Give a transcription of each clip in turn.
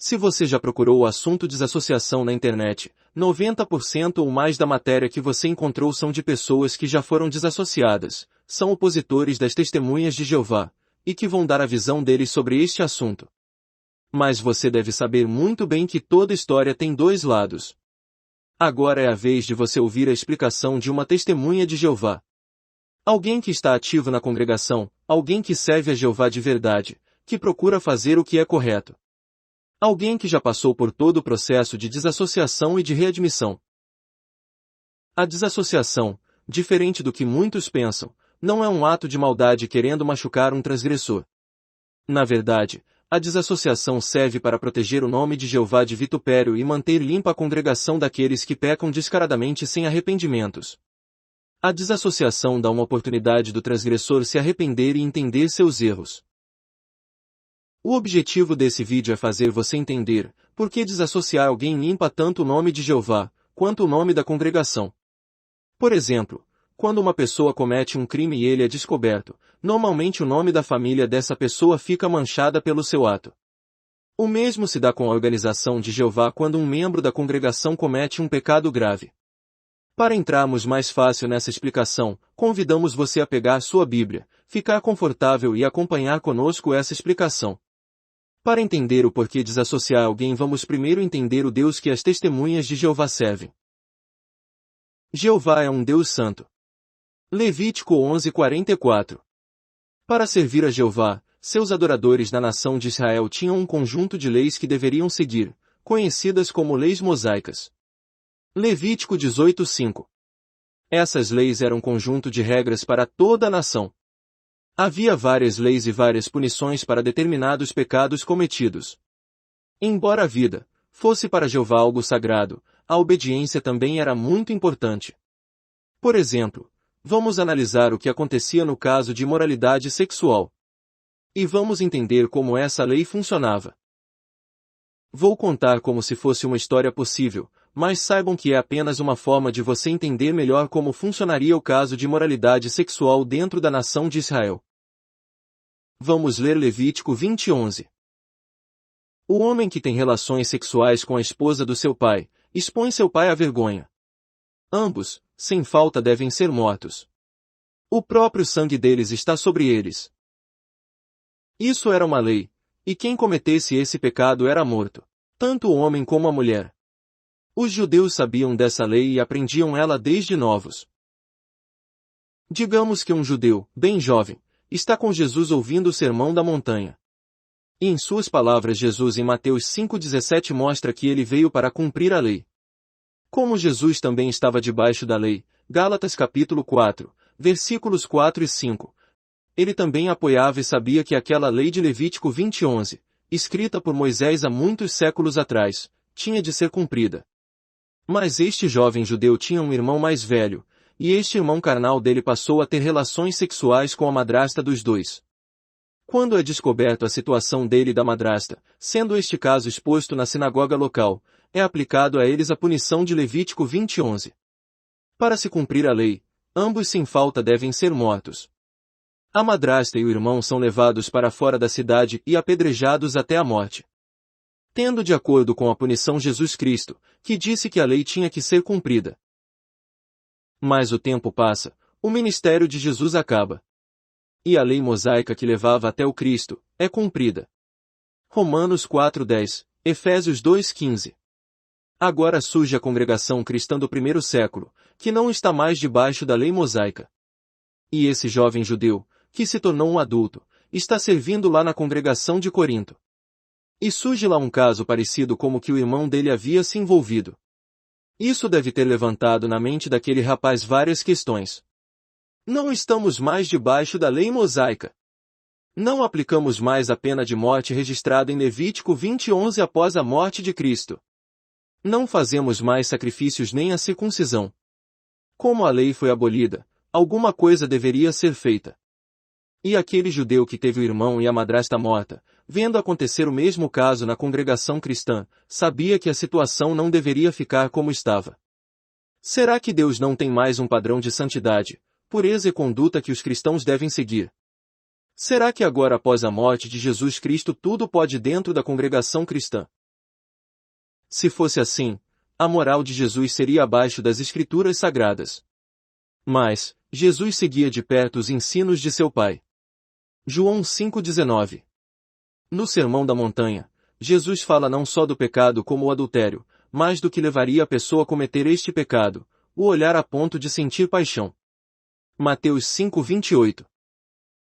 Se você já procurou o assunto desassociação na internet, 90% ou mais da matéria que você encontrou são de pessoas que já foram desassociadas, são opositores das Testemunhas de Jeová, e que vão dar a visão deles sobre este assunto. Mas você deve saber muito bem que toda história tem dois lados. Agora é a vez de você ouvir a explicação de uma testemunha de Jeová. Alguém que está ativo na congregação, alguém que serve a Jeová de verdade, que procura fazer o que é correto. Alguém que já passou por todo o processo de desassociação e de readmissão. A desassociação, diferente do que muitos pensam, não é um ato de maldade querendo machucar um transgressor. Na verdade, a desassociação serve para proteger o nome de Jeová de vitupério e manter limpa a congregação daqueles que pecam descaradamente sem arrependimentos. A desassociação dá uma oportunidade do transgressor se arrepender e entender seus erros. O objetivo desse vídeo é fazer você entender por que desassociar alguém limpa tanto o nome de Jeová, quanto o nome da congregação. Por exemplo, quando uma pessoa comete um crime e ele é descoberto, normalmente o nome da família dessa pessoa fica manchada pelo seu ato. O mesmo se dá com a organização de Jeová quando um membro da congregação comete um pecado grave. Para entrarmos mais fácil nessa explicação, convidamos você a pegar sua Bíblia, ficar confortável e acompanhar conosco essa explicação. Para entender o porquê desassociar alguém, vamos primeiro entender o Deus que as testemunhas de Jeová servem. Jeová é um Deus santo. Levítico 11:44. Para servir a Jeová, seus adoradores na nação de Israel tinham um conjunto de leis que deveriam seguir, conhecidas como leis mosaicas. Levítico 18:5. Essas leis eram um conjunto de regras para toda a nação. Havia várias leis e várias punições para determinados pecados cometidos. Embora a vida fosse para Jeová algo sagrado, a obediência também era muito importante. Por exemplo, vamos analisar o que acontecia no caso de imoralidade sexual. E vamos entender como essa lei funcionava. Vou contar como se fosse uma história possível, mas saibam que é apenas uma forma de você entender melhor como funcionaria o caso de imoralidade sexual dentro da nação de Israel. Vamos ler Levítico 20:11. O homem que tem relações sexuais com a esposa do seu pai, expõe seu pai à vergonha. Ambos, sem falta, devem ser mortos. O próprio sangue deles está sobre eles. Isso era uma lei, e quem cometesse esse pecado era morto, tanto o homem como a mulher. Os judeus sabiam dessa lei e aprendiam ela desde novos. Digamos que um judeu, bem jovem, está com Jesus ouvindo o sermão da montanha. E em suas palavras Jesus em Mateus 5:17 mostra que ele veio para cumprir a lei. Como Jesus também estava debaixo da lei, Gálatas capítulo 4, versículos 4 e 5, ele também apoiava e sabia que aquela lei de Levítico 20:11, escrita por Moisés há muitos séculos atrás, tinha de ser cumprida. Mas este jovem judeu tinha um irmão mais velho, e este irmão carnal dele passou a ter relações sexuais com a madrasta dos dois. Quando é descoberto a situação dele e da madrasta, sendo este caso exposto na sinagoga local, é aplicado a eles a punição de Levítico 20:11. Para se cumprir a lei, ambos sem falta devem ser mortos. A madrasta e o irmão são levados para fora da cidade e apedrejados até a morte. Tendo de acordo com a punição Jesus Cristo, que disse que a lei tinha que ser cumprida. Mas o tempo passa, o ministério de Jesus acaba. E a lei mosaica que levava até o Cristo, é cumprida. Romanos 4:10, Efésios 2:15. Agora surge a congregação cristã do primeiro século, que não está mais debaixo da lei mosaica. E esse jovem judeu, que se tornou um adulto, está servindo lá na congregação de Corinto. E surge lá um caso parecido como que o irmão dele havia se envolvido. Isso deve ter levantado na mente daquele rapaz várias questões. Não estamos mais debaixo da lei mosaica. Não aplicamos mais a pena de morte registrada em Levítico 20:11 após a morte de Cristo. Não fazemos mais sacrifícios nem a circuncisão. Como a lei foi abolida, alguma coisa deveria ser feita. E aquele judeu que teve o irmão e a madrasta morta, vendo acontecer o mesmo caso na congregação cristã, sabia que a situação não deveria ficar como estava. Será que Deus não tem mais um padrão de santidade, pureza e conduta que os cristãos devem seguir? Será que agora após a morte de Jesus Cristo tudo pode dentro da congregação cristã? Se fosse assim, a moral de Jesus seria abaixo das Escrituras Sagradas. Mas, Jesus seguia de perto os ensinos de seu Pai. João 5,19. No Sermão da Montanha, Jesus fala não só do pecado como o adultério, mas do que levaria a pessoa a cometer este pecado, o olhar a ponto de sentir paixão. Mateus 5,28.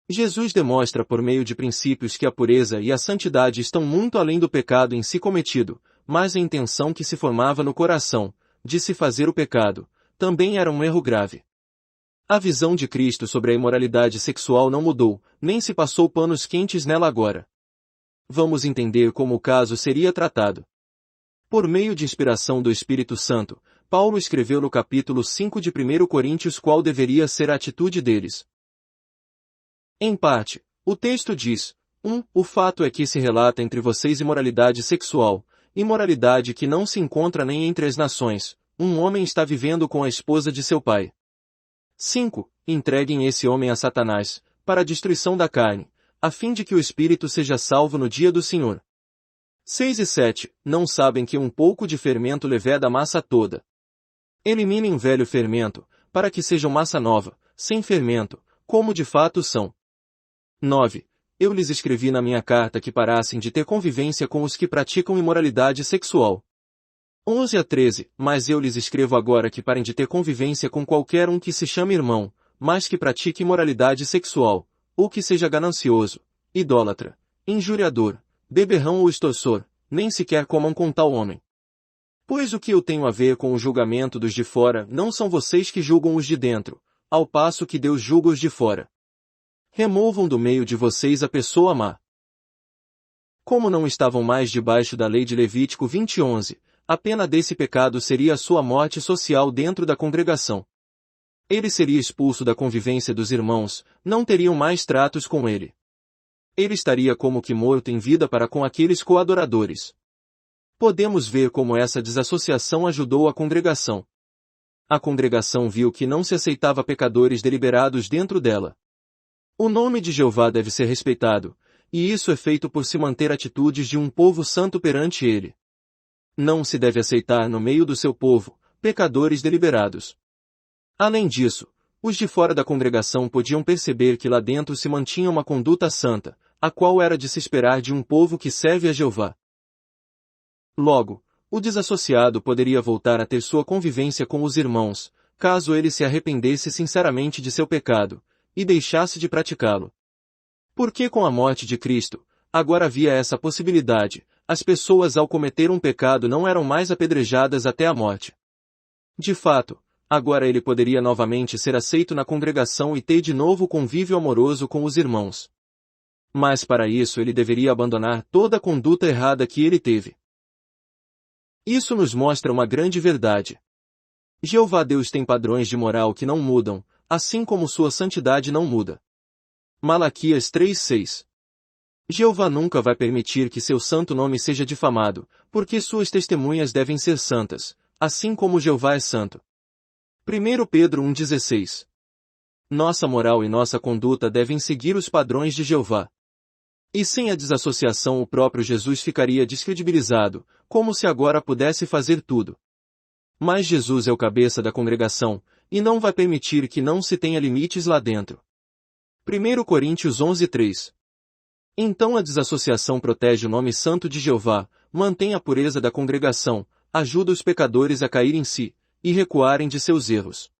Jesus demonstra por meio de princípios que a pureza e a santidade estão muito além do pecado em si cometido, mas a intenção que se formava no coração, de se fazer o pecado, também era um erro grave. A visão de Cristo sobre a imoralidade sexual não mudou, nem se passou panos quentes nela agora. Vamos entender como o caso seria tratado. Por meio de inspiração do Espírito Santo, Paulo escreveu no capítulo 5 de 1 Coríntios qual deveria ser a atitude deles. Em parte, o texto diz: 1. O fato é que se relata entre vocês imoralidade sexual, imoralidade que não se encontra nem entre as nações, um homem está vivendo com a esposa de seu pai. 5. Entreguem esse homem a Satanás, para a destruição da carne, a fim de que o espírito seja salvo no dia do Senhor. 6 e 7. Não sabem que um pouco de fermento leveda a massa toda. Eliminem velho fermento, para que sejam massa nova, sem fermento, como de fato são. 9. Eu lhes escrevi na minha carta que parassem de ter convivência com os que praticam imoralidade sexual. 11 a 13. Mas eu lhes escrevo agora que parem de ter convivência com qualquer um que se chame irmão, mas que pratique imoralidade sexual, ou que seja ganancioso, idólatra, injuriador, beberrão ou extorsor, nem sequer comam com tal homem. Pois o que eu tenho a ver com o julgamento dos de fora não são vocês que julgam os de dentro, ao passo que Deus julga os de fora. Removam do meio de vocês a pessoa má. Como não estavam mais debaixo da lei de Levítico 20:11, a pena desse pecado seria a sua morte social dentro da congregação. Ele seria expulso da convivência dos irmãos, não teriam mais tratos com ele. Ele estaria como que morto em vida para com aqueles coadoradores. Podemos ver como essa desassociação ajudou a congregação. A congregação viu que não se aceitava pecadores deliberados dentro dela. O nome de Jeová deve ser respeitado, e isso é feito por se manter atitudes de um povo santo perante ele. Não se deve aceitar no meio do seu povo, pecadores deliberados. Além disso, os de fora da congregação podiam perceber que lá dentro se mantinha uma conduta santa, a qual era de se esperar de um povo que serve a Jeová. Logo, o desassociado poderia voltar a ter sua convivência com os irmãos, caso ele se arrependesse sinceramente de seu pecado, e deixasse de praticá-lo. Porque com a morte de Cristo, agora havia essa possibilidade, as pessoas ao cometer um pecado não eram mais apedrejadas até a morte. De fato, agora ele poderia novamente ser aceito na congregação e ter de novo convívio amoroso com os irmãos. Mas para isso ele deveria abandonar toda a conduta errada que ele teve. Isso nos mostra uma grande verdade. Jeová Deus tem padrões de moral que não mudam, assim como sua santidade não muda. Malaquias 3:6. Jeová nunca vai permitir que seu santo nome seja difamado, porque suas testemunhas devem ser santas, assim como Jeová é santo. 1 Pedro 1:16. Nossa moral e nossa conduta devem seguir os padrões de Jeová. E sem a desassociação o próprio Jesus ficaria descredibilizado, como se agora pudesse fazer tudo. Mas Jesus é o cabeça da congregação, e não vai permitir que não se tenha limites lá dentro. 1 Coríntios 11:3. Então a desassociação protege o nome santo de Jeová, mantém a pureza da congregação, ajuda os pecadores a cair em si, e recuarem de seus erros.